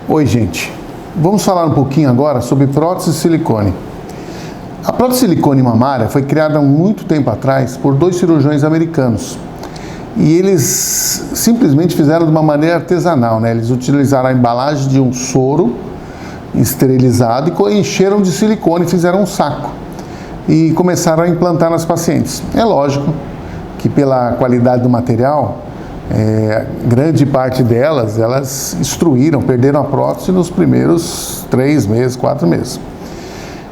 Oi, gente. Vamos falar um pouquinho agora sobre prótese de silicone. A prótese de silicone mamária foi criada há muito tempo atrás por 2 cirurgiões americanos. E eles simplesmente fizeram de uma maneira artesanal, né? Eles utilizaram a embalagem de um soro esterilizado e encheram de silicone e fizeram um saco. E começaram a implantar nas pacientes. É lógico que pela qualidade do material, grande parte delas, elas destruíram, perderam a prótese nos primeiros 3 meses, 4 meses.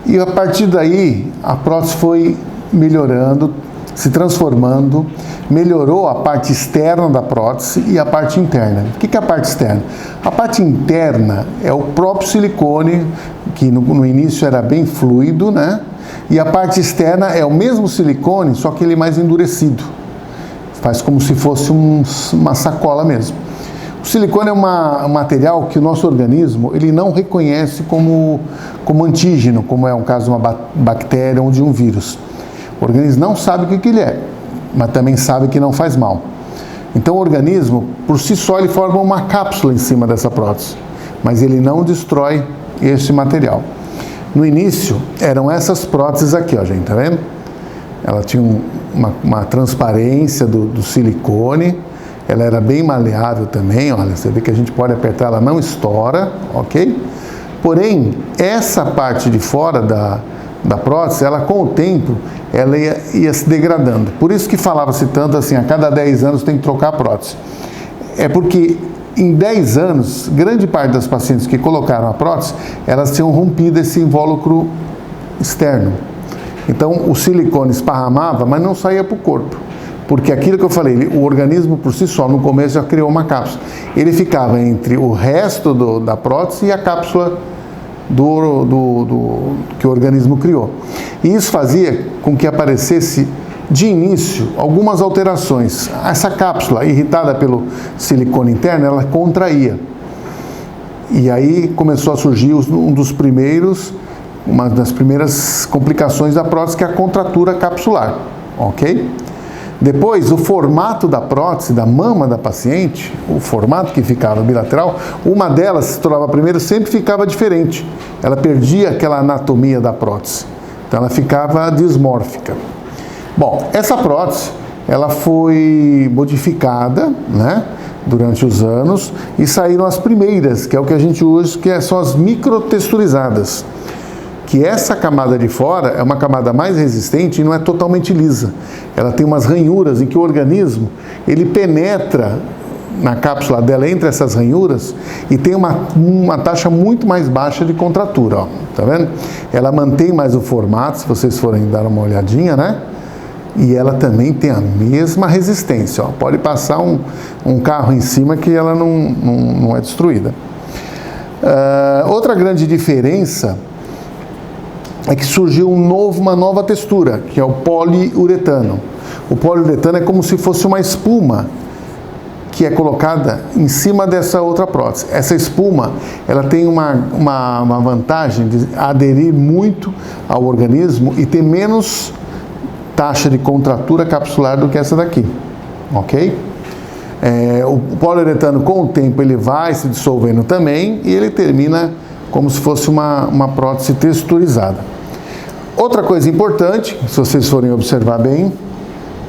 E a partir daí, a prótese foi melhorando, se transformando, melhorou a parte externa da prótese e a parte interna. O que é a parte externa? A parte interna é o próprio silicone, que no início era bem fluido, né? E a parte externa é o mesmo silicone, só que ele é mais endurecido. Faz como se fosse uma sacola mesmo. O silicone é um material que o nosso organismo ele não reconhece como antígeno, como é um caso de uma bactéria ou de um vírus. O organismo não sabe o que ele é, mas também sabe que não faz mal. Então o organismo, por si só, ele forma uma cápsula em cima dessa prótese, mas ele não destrói esse material. No início, eram essas próteses aqui, ó, gente, tá vendo? Ela tinha uma transparência do silicone, ela era bem maleável também, olha, você vê que a gente pode apertar, ela não estoura, ok? Porém, essa parte de fora da prótese, ela com o tempo, ela ia se degradando. Por isso que falava-se tanto assim, a cada 10 anos tem que trocar a prótese. É porque em 10 anos, grande parte das pacientes que colocaram a prótese, elas tinham rompido esse invólucro externo. Então, o silicone esparramava, mas não saía para o corpo. Porque aquilo que eu falei, o organismo por si só, no começo já criou uma cápsula. Ele ficava entre o resto da prótese e a cápsula que o organismo criou. E isso fazia com que aparecesse, de início, algumas alterações. Essa cápsula, irritada pelo silicone interno, ela contraía. E aí começou a surgir uma das primeiras complicações da prótese, que é a contratura capsular, ok? Depois, o formato da prótese, da mama da paciente, o formato que ficava bilateral, uma delas, se tornava primeiro, sempre ficava diferente. Ela perdia aquela anatomia da prótese. Então, ela ficava dismórfica. Bom, essa prótese, ela foi modificada, né, durante os anos, e saíram as primeiras, que é o que a gente usa, que são as microtexturizadas. Que essa camada de fora é uma camada mais resistente e não é totalmente lisa. Ela tem umas ranhuras em que o organismo, ele penetra na cápsula dela entre essas ranhuras e tem uma taxa muito mais baixa de contratura, ó. Tá vendo? Ela mantém mais o formato, se vocês forem dar uma olhadinha, né? E ela também tem a mesma resistência, ó. Pode passar um carro em cima que ela não é destruída. Outra grande diferença é que surgiu uma nova textura, que é o poliuretano. O poliuretano é como se fosse uma espuma que é colocada em cima dessa outra prótese. Essa espuma, ela tem uma vantagem de aderir muito ao organismo e ter menos taxa de contratura capsular do que essa daqui, ok? O poliuretano, com o tempo, ele vai se dissolvendo também e ele termina como se fosse uma prótese texturizada. Outra coisa importante, se vocês forem observar bem,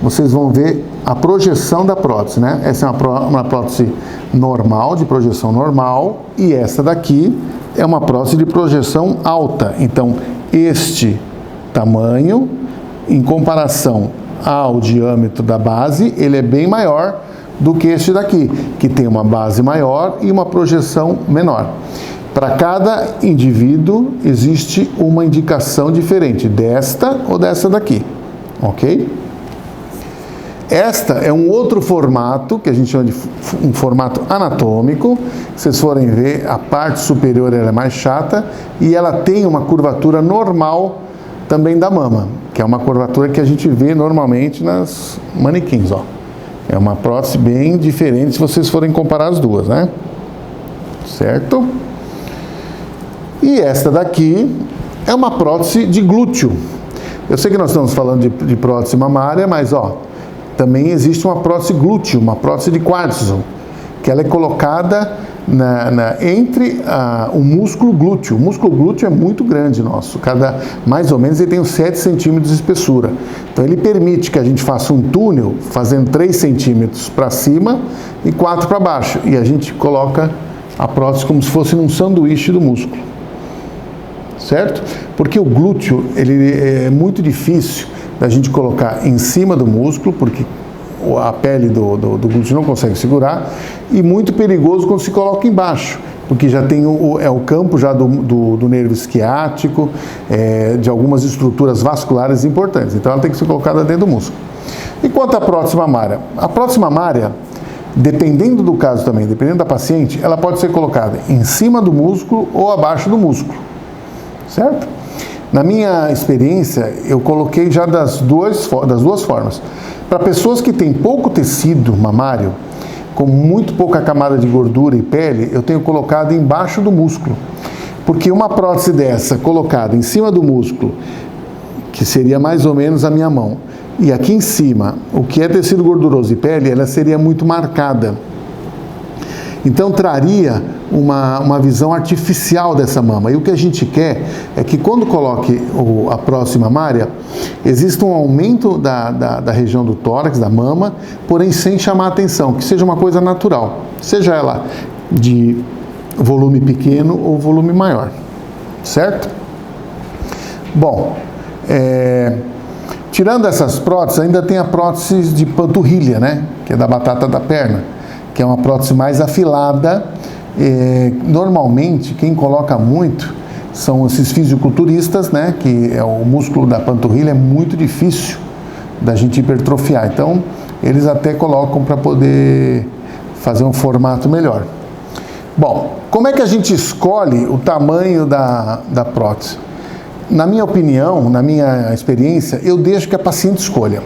vocês vão ver a projeção da prótese, né? Essa é uma prótese normal, de projeção normal, e essa daqui é uma prótese de projeção alta. Então, este tamanho, em comparação ao diâmetro da base, ele é bem maior do que este daqui, que tem uma base maior e uma projeção menor. Para cada indivíduo existe uma indicação diferente, desta ou dessa daqui, ok? Esta é um outro formato, que a gente chama de um formato anatômico. Se vocês forem ver, a parte superior ela é mais chata e ela tem uma curvatura normal também da mama, que é uma curvatura que a gente vê normalmente nas manequins, ó. É uma prótese bem diferente se vocês forem comparar as duas, né? Certo? E esta daqui é uma prótese de glúteo. Eu sei que nós estamos falando de prótese mamária, mas ó, também existe uma prótese glúteo, uma prótese de quartzo, que ela é colocada entre o músculo glúteo. O músculo glúteo é muito grande nosso, mais ou menos ele tem uns 7 centímetros de espessura. Então ele permite que a gente faça um túnel fazendo 3 centímetros para cima e 4 para baixo. E a gente coloca a prótese como se fosse num sanduíche do músculo. Certo? Porque o glúteo ele é muito difícil da gente colocar em cima do músculo, porque a pele do glúteo não consegue segurar, e muito perigoso quando se coloca embaixo, porque já tem o campo já do nervo esquiático, de algumas estruturas vasculares importantes. Então ela tem que ser colocada dentro do músculo. E quanto à prótese mamária? A prótese mamária, dependendo do caso também, dependendo da paciente, ela pode ser colocada em cima do músculo ou abaixo do músculo. Certo? Na minha experiência, eu coloquei já das duas formas. Para pessoas que têm pouco tecido mamário, com muito pouca camada de gordura e pele, eu tenho colocado embaixo do músculo. Porque uma prótese dessa colocada em cima do músculo, que seria mais ou menos a minha mão, e aqui em cima, o que é tecido gorduroso e pele, ela seria muito marcada. Então traria uma visão artificial dessa mama. E o que a gente quer é que quando coloque a prótese mamária, exista um aumento da região do tórax, da mama, porém sem chamar a atenção, que seja uma coisa natural, seja ela de volume pequeno ou volume maior, certo? Bom, tirando essas próteses, ainda tem a prótese de panturrilha, né? Que é da batata da perna, que é uma prótese mais afilada. Normalmente, quem coloca muito são esses fisiculturistas, né? Que o músculo da panturrilha é muito difícil da gente hipertrofiar. Então, eles até colocam para poder fazer um formato melhor. Bom, como é que a gente escolhe o tamanho da prótese? Na minha opinião, na minha experiência, eu deixo que a paciente escolha.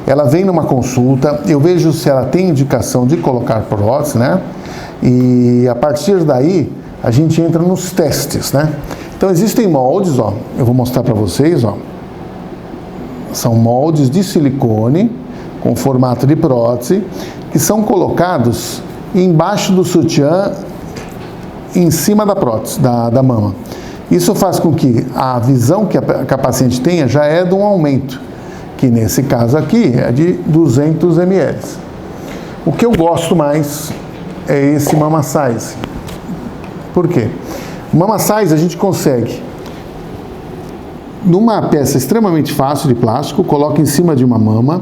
Ela vem numa consulta, eu vejo se ela tem indicação de colocar prótese, né? E a partir daí, a gente entra nos testes, né? Então, existem moldes, ó, eu vou mostrar para vocês, ó. São moldes de silicone, com formato de prótese, que são colocados embaixo do sutiã, em cima da prótese, da mama. Isso faz com que a visão que a paciente tenha já é de um aumento, que nesse caso aqui é de 200 ml. O que eu gosto mais é esse Mama Size. Por quê? O Mama Size a gente consegue, numa peça extremamente fácil de plástico, coloca em cima de uma mama,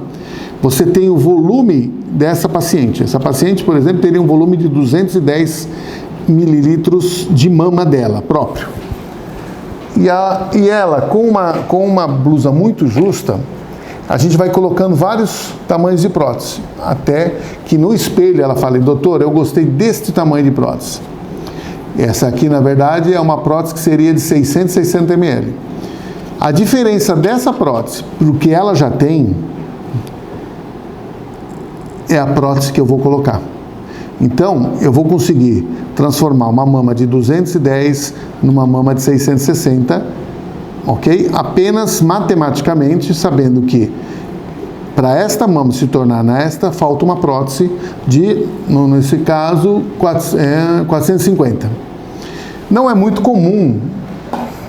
você tem o volume dessa paciente. Essa paciente, por exemplo, teria um volume de 210 mililitros de mama dela próprio. E ela, com uma blusa muito justa, a gente vai colocando vários tamanhos de prótese, até que no espelho ela fala: doutor, eu gostei deste tamanho de prótese. Essa aqui, na verdade, é uma prótese que seria de 660 ml. A diferença dessa prótese para o que ela já tem é a prótese que eu vou colocar. Então, eu vou conseguir transformar uma mama de 210 numa mama de 660, ok? Apenas matematicamente, sabendo que para esta mama se tornar nesta, falta uma prótese de, nesse caso, 450. Não é muito comum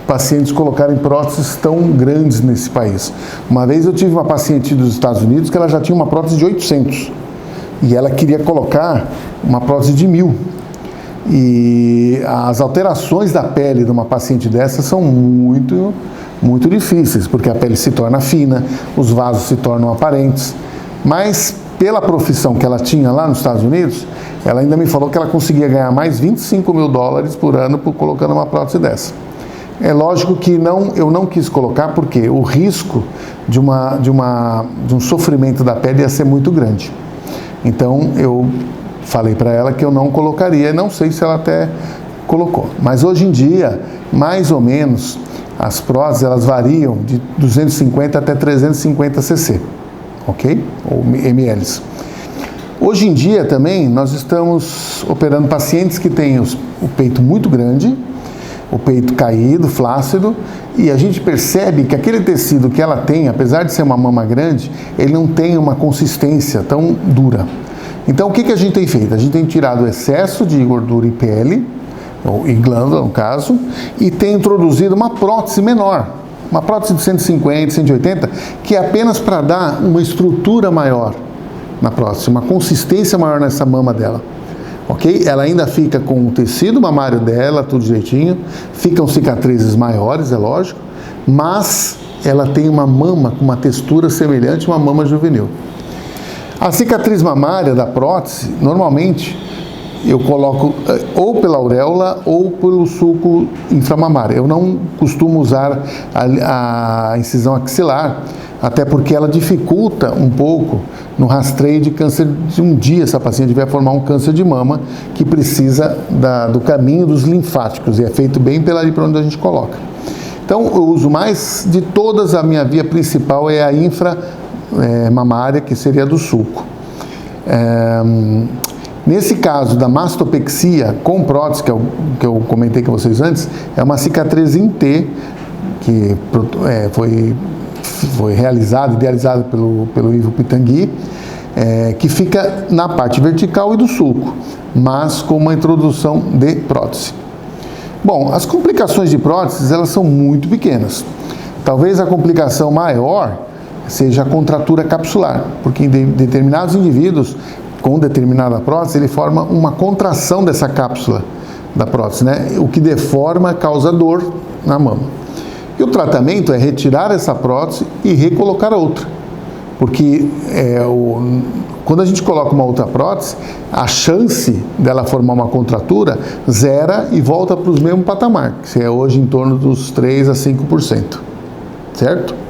pacientes colocarem próteses tão grandes nesse país. Uma vez eu tive uma paciente dos Estados Unidos que ela já tinha uma prótese de 800 e ela queria colocar uma prótese de 1000. E as alterações da pele de uma paciente dessa são muito, muito difíceis, porque a pele se torna fina, os vasos se tornam aparentes. Mas, pela profissão que ela tinha lá nos Estados Unidos, ela ainda me falou que ela conseguia ganhar mais 25 mil dólares por ano por colocando uma prótese dessa. É lógico que eu não quis colocar, porque o risco de um sofrimento da pele ia ser muito grande. Então, eu falei para ela que eu não colocaria, não sei se ela até colocou. Mas hoje em dia, mais ou menos, as próteses elas variam de 250 até 350 cc, ok? Ou ml. Hoje em dia também nós estamos operando pacientes que têm o peito muito grande, o peito caído, flácido, e a gente percebe que aquele tecido que ela tem, apesar de ser uma mama grande, ele não tem uma consistência tão dura. Então, o que a gente tem feito? A gente tem tirado o excesso de gordura e pele, ou em glândula, no caso, e tem introduzido uma prótese menor, uma prótese de 150, 180, que é apenas para dar uma estrutura maior na prótese, uma consistência maior nessa mama dela. Ok? Ela ainda fica com o tecido mamário dela, tudo direitinho, ficam cicatrizes maiores, é lógico, mas ela tem uma mama com uma textura semelhante a uma mama juvenil. A cicatriz mamária da prótese, normalmente, eu coloco ou pela auréola ou pelo sulco inframamário. Eu não costumo usar a incisão axilar, até porque ela dificulta um pouco no rastreio de câncer de um dia, se a paciente vai formar um câncer de mama, que precisa do caminho dos linfáticos, e é feito bem pela ali para onde a gente coloca. Então, eu uso mais de todas, a minha via principal é a inframamária, que seria a do sulco. Nesse caso da mastopexia com prótese, que eu comentei com vocês antes, é uma cicatriz em T, que foi realizada, idealizada pelo Ivo Pitangui, que fica na parte vertical e do sulco, mas com uma introdução de prótese. Bom, as complicações de próteses, elas são muito pequenas. Talvez a complicação maior seja a contratura capsular, porque em determinados indivíduos, com determinada prótese, ele forma uma contração dessa cápsula da prótese, né? O que deforma, causa dor na mama. E o tratamento é retirar essa prótese e recolocar outra, porque quando a gente coloca uma outra prótese, a chance dela formar uma contratura zera e volta para os mesmos patamar, que é hoje em torno dos 3 a 5%, certo?